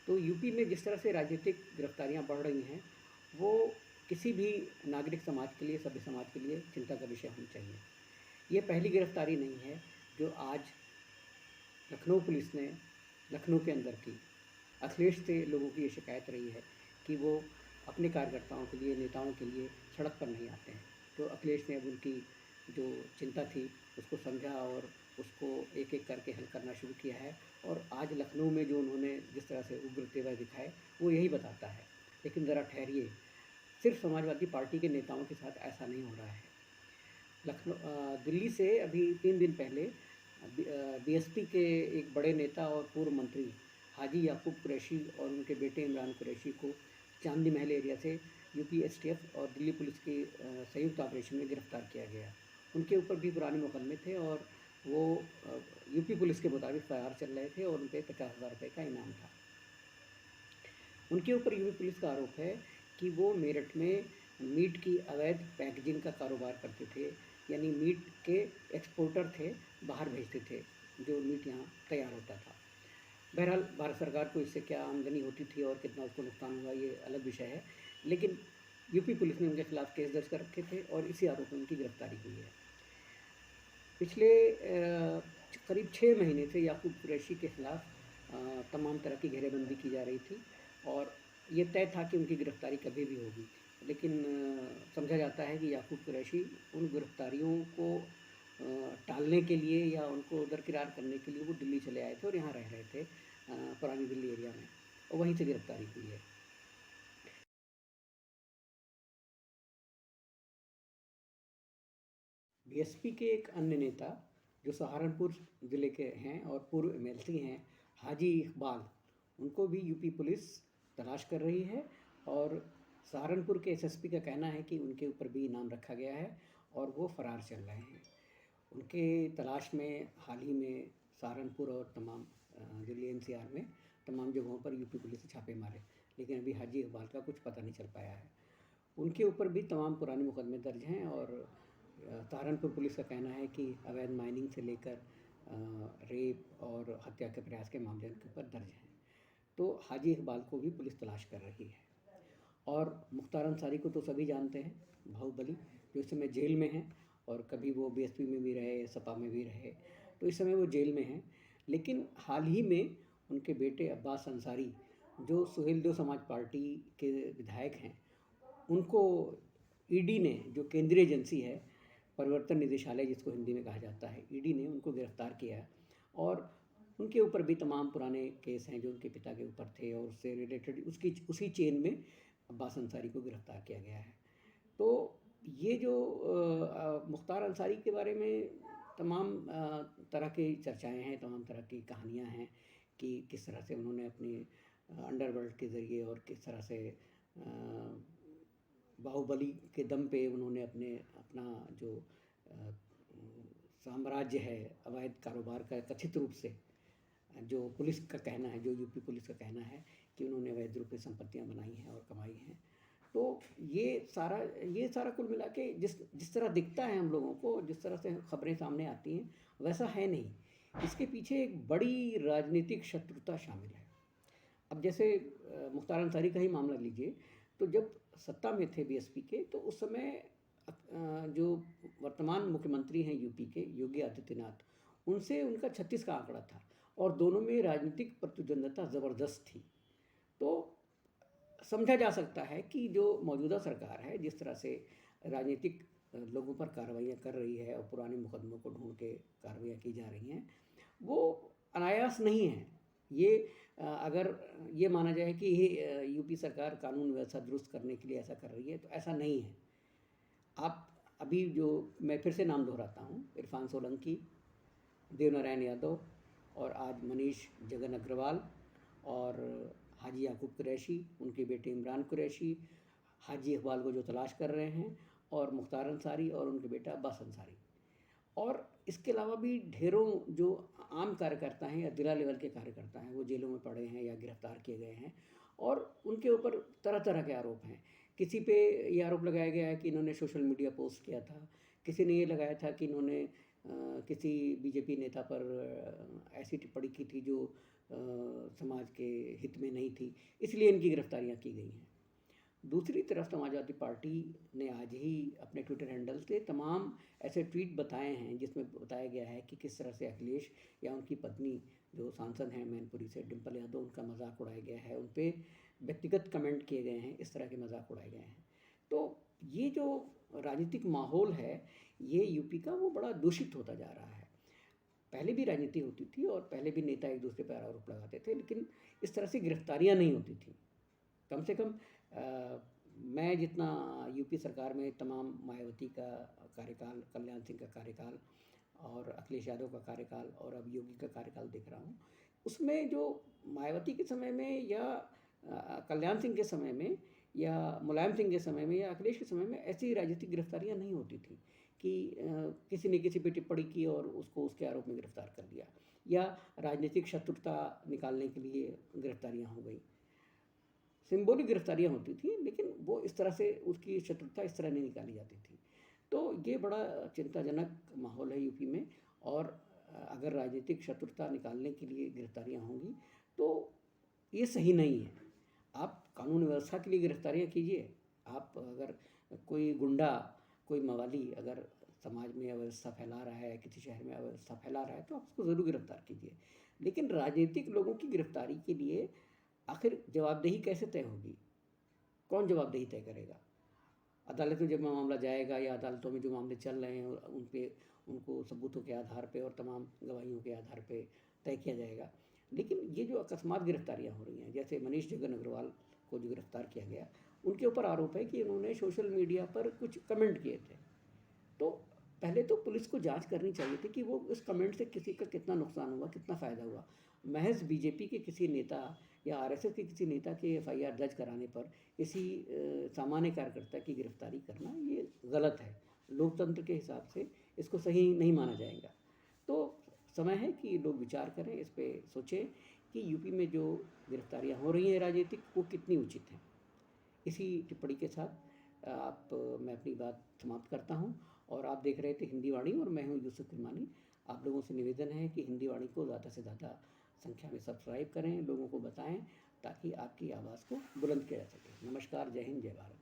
तो यूपी में जिस तरह से राजनीतिक गिरफ्तारियां बढ़ रही हैं, वो किसी भी नागरिक समाज के लिए, सभ्य समाज के लिए चिंता का विषय होनी चाहिए। ये पहली गिरफ्तारी नहीं है जो आज लखनऊ पुलिस ने लखनऊ के अंदर की। अखिलेश से लोगों की ये शिकायत रही है कि वो अपने कार्यकर्ताओं के लिए, नेताओं के लिए सड़क पर नहीं आते हैं। तो अखिलेश ने अब उनकी जो चिंता थी उसको समझा और उसको एक एक करके हल करना शुरू किया है। और आज लखनऊ में जो उन्होंने जिस तरह से उग्र तेवर दिखाए, वो यही बताता है। लेकिन ज़रा ठहरिए, सिर्फ समाजवादी पार्टी के नेताओं के साथ ऐसा नहीं हो रहा है। दिल्ली से अभी 3 दिन पहले बीएसपी के एक बड़े नेता और पूर्व मंत्री हाजी याकूब कुरैशी और उनके बेटे इमरान कुरैशी को चांदनी महल एरिया से यूपी एसटीएफ और दिल्ली पुलिस की संयुक्त ऑपरेशन में गिरफ्तार किया गया। उनके ऊपर भी पुराने मुकदमे थे और वो यूपी पुलिस के मुताबिक फरार चल रहे थे और उन पर 50,000 रुपये का इनाम था। उनके ऊपर यूपी पुलिस का आरोप है कि वो मेरठ में मीट की अवैध पैकेजिंग का कारोबार करते थे, यानी मीट के एक्सपोर्टर थे, बाहर भेजते थे जो मीट यहाँ तैयार होता था। बहरहाल भारत सरकार को इससे क्या आमदनी होती थी और कितना उसको नुकसान हुआ, ये अलग विषय है। लेकिन यूपी पुलिस ने उनके खिलाफ केस दर्ज कर रखे थे और इसी आरोप में उनकी गिरफ्तारी हुई है। पिछले करीब 6 महीने से याकूब कुरैशी के खिलाफ तमाम तरह की घेरेबंदी की जा रही थी और ये तय था कि उनकी गिरफ्तारी कभी भी होगी। लेकिन समझा जाता है कि याकूब कुरैशी उन गिरफ्तारियों को टालने के लिए या उनको दरकिरार करने के लिए वो दिल्ली चले आए थे और यहाँ रह रहे थे, पुरानी दिल्ली एरिया में, और वहीं से गिरफ्तारी हुई है। बीएसपी के एक अन्य नेता जो सहारनपुर ज़िले के हैं और पूर्व एमएलसी हैं, हाजी इकबाल, उनको भी यूपी पुलिस तलाश कर रही है और सहारनपुर के एसएसपी का कहना है कि उनके ऊपर भी इनाम रखा गया है और वो फरार चल रहे हैं। उनके तलाश में हाल ही में सहारनपुर और तमाम दिल्ली एनसीआर में तमाम जगहों पर यूपी पुलिस ने छापे मारे, लेकिन अभी हाजी इकबाल का कुछ पता नहीं चल पाया है। उनके ऊपर भी तमाम पुराने मुकदमे दर्ज हैं और सहारनपुर पुलिस का कहना है कि अवैध माइनिंग से लेकर रेप और हत्या के प्रयास के मामले उनके ऊपर दर्ज हैं। तो हाजी इकबाल को भी पुलिस तलाश कर रही है। और मुख्तार अंसारी को तो सभी जानते हैं, बाहुबली, जो इस समय जेल में हैं और कभी वो बीएसपी में भी रहे, सपा में भी रहे, तो इस समय वो जेल में हैं। लेकिन हाल ही में उनके बेटे अब्बास अंसारी, जो सुहेलदेव समाज पार्टी के विधायक हैं, उनको ईडी ने, जो केंद्रीय एजेंसी है, परिवर्तन निदेशालय जिसको हिंदी में कहा जाता है, ईडी ने उनको गिरफ्तार किया है और उनके ऊपर भी तमाम पुराने केस हैं जो उनके पिता के ऊपर थे और उससे रिलेटेड उसी चेन में अब्बास अंसारी को गिरफ्तार किया गया है। तो ये जो मुख्तार अंसारी के बारे में तमाम तरह की चर्चाएं हैं, तमाम तरह की कहानियां हैं कि किस तरह से उन्होंने अपनी अंडरवर्ल्ड के ज़रिए और किस तरह से बाहुबली के दम पे उन्होंने अपना जो साम्राज्य है अवैध कारोबार का, कथित रूप से जो पुलिस का कहना है, जो यूपी पुलिस का कहना है कि उन्होंने अवैध रूप से संपत्तियां बनाई हैं और कमाई हैं। तो ये सारा कुल मिला के जिस तरह दिखता है हम लोगों को, जिस तरह से खबरें सामने आती हैं, वैसा है नहीं। इसके पीछे एक बड़ी राजनीतिक शत्रुता शामिल है। अब जैसे मुख्तार अंसारी का ही मामला लीजिए, तो जब सत्ता में थे बीएसपी के, तो उस समय जो वर्तमान मुख्यमंत्री हैं यूपी के, योगी आदित्यनाथ, उनसे उनका 36 का आंकड़ा था और दोनों में राजनीतिक प्रतिद्वंद्विता ज़बरदस्त थी। तो समझा जा सकता है कि जो मौजूदा सरकार है, जिस तरह से राजनीतिक लोगों पर कार्रवाइयाँ कर रही है और पुराने मुकदमों को ढूंढ के कार्रवाइयाँ की जा रही हैं, वो अनायास नहीं है। ये अगर ये माना जाए कि ये यूपी सरकार कानून व्यवस्था दुरुस्त करने के लिए ऐसा कर रही है, तो ऐसा नहीं है। आप अभी जो, मैं फिर से नाम दोहराता हूँ, इरफान सोलंकी, देवनारायण यादव और आज मनीष जगन अग्रवाल और हाजी याकूब कुरैशी, उनके बेटे इमरान कुरैशी, हाजी इकबाल को जो तलाश कर रहे हैं, और मुख्तार अंसारी और उनके बेटा अब्बास अंसारी, और इसके अलावा भी ढेरों जो आम कार्यकर्ता हैं या जिला लेवल के कार्यकर्ता हैं, वो जेलों में पड़े हैं या गिरफ्तार किए गए हैं और उनके ऊपर तरह तरह के आरोप हैं। किसी पे ये आरोप लगाया गया है कि इन्होंने सोशल मीडिया पोस्ट किया था, किसी ने ये लगाया था कि इन्होंने किसी बीजेपी नेता पर ऐसी टिप्पणी की थी जो समाज के हित में नहीं थी, इसलिए इनकी गिरफ्तारियां की गई हैं। दूसरी तरफ समाजवादी पार्टी ने आज ही अपने ट्विटर हैंडल से तमाम ऐसे ट्वीट बताए हैं जिसमें बताया गया है कि किस तरह से अखिलेश या उनकी पत्नी जो सांसद हैं मैनपुरी से डिम्पल यादव, उनका मजाक उड़ाया गया है, उन पर व्यक्तिगत कमेंट किए गए हैं, इस तरह के मजाक उड़ाए गए हैं। तो ये जो राजनीतिक माहौल है ये यूपी का वो बड़ा दूषित होता जा रहा है। पहले भी राजनीति होती थी और पहले भी नेता एक दूसरे पर आरोप लगाते थे, लेकिन इस तरह से गिरफ्तारियां नहीं होती थी। कम से कम मैं जितना यूपी सरकार में तमाम मायावती का कार्यकाल, कल्याण सिंह का कार्यकाल और अखिलेश यादव का कार्यकाल और अब योगी का कार्यकाल देख रहा हूँ, उसमें जो मायावती के समय में या कल्याण सिंह के समय में या मुलायम सिंह के समय में या अखिलेश के समय में ऐसी राजनीतिक गिरफ्तारियां नहीं होती थी कि किसी ने किसी पे टिप्पणी की और उसको उसके आरोप में गिरफ्तार कर लिया, या राजनीतिक शत्रुता निकालने के लिए गिरफ्तारियां हो गई। सिंबॉलिक गिरफ्तारियां होती थी, लेकिन वो इस तरह से उसकी शत्रुता इस तरह नहीं निकाली जाती थी। तो ये बड़ा चिंताजनक माहौल है यूपी में। और अगर राजनीतिक शत्रुता निकालने के लिए गिरफ्तारियां होंगी तो ये सही नहीं है। आप कानून व्यवस्था के लिए गिरफ्तारियां कीजिए। आप अगर कोई गुंडा, कोई मवाली अगर समाज में अव्यवस्था फैला रहा है, किसी शहर में अव्यवस्था फैला रहा है, तो आप उसको ज़रूर गिरफ्तार कीजिए। लेकिन राजनीतिक लोगों की गिरफ्तारी के लिए आखिर जवाबदेही कैसे तय होगी? कौन जवाबदेही तय करेगा? अदालत में जब मामला जाएगा या अदालतों में जो मामले चल रहे हैं उन पे उनको सबूतों के आधार पे और तमाम गवाहियों के आधार पे तय किया जाएगा। लेकिन ये जो अकस्मात गिरफ्तारियां हो रही हैं, जैसे मनीष जगन अग्रवाल को जो गिरफ्तार किया गया, उनके ऊपर आरोप है कि उन्होंने सोशल मीडिया पर कुछ कमेंट किए थे। तो पहले तो पुलिस को जांच करनी चाहिए थी कि वो उस कमेंट से किसी का कितना नुकसान हुआ, कितना फ़ायदा हुआ। महज बीजेपी के किसी नेता या आरएसएस के किसी नेता के एफआईआर दर्ज कराने पर किसी सामान्य कार्यकर्ता की गिरफ्तारी करना ये गलत है। लोकतंत्र के हिसाब से इसको सही नहीं माना जाएगा। तो समय है कि लोग विचार करें, इस पे सोचें कि यूपी में जो गिरफ्तारियां हो रही हैं राजनीतिक, वो कितनी उचित हैं। इसी टिप्पणी के साथ मैं अपनी बात समाप्त करता हूँ। और आप देख रहे थे हिंदी वाणी और मैं हूँ यूसुफ किरमानी। आप लोगों से निवेदन है कि हिंदी वाणी को ज़्यादा से ज़्यादा संख्या में सब्सक्राइब करें, लोगों को बताएं, ताकि आपकी आवाज़ को बुलंद किया जा सके। नमस्कार, जय हिंद, जय भारत।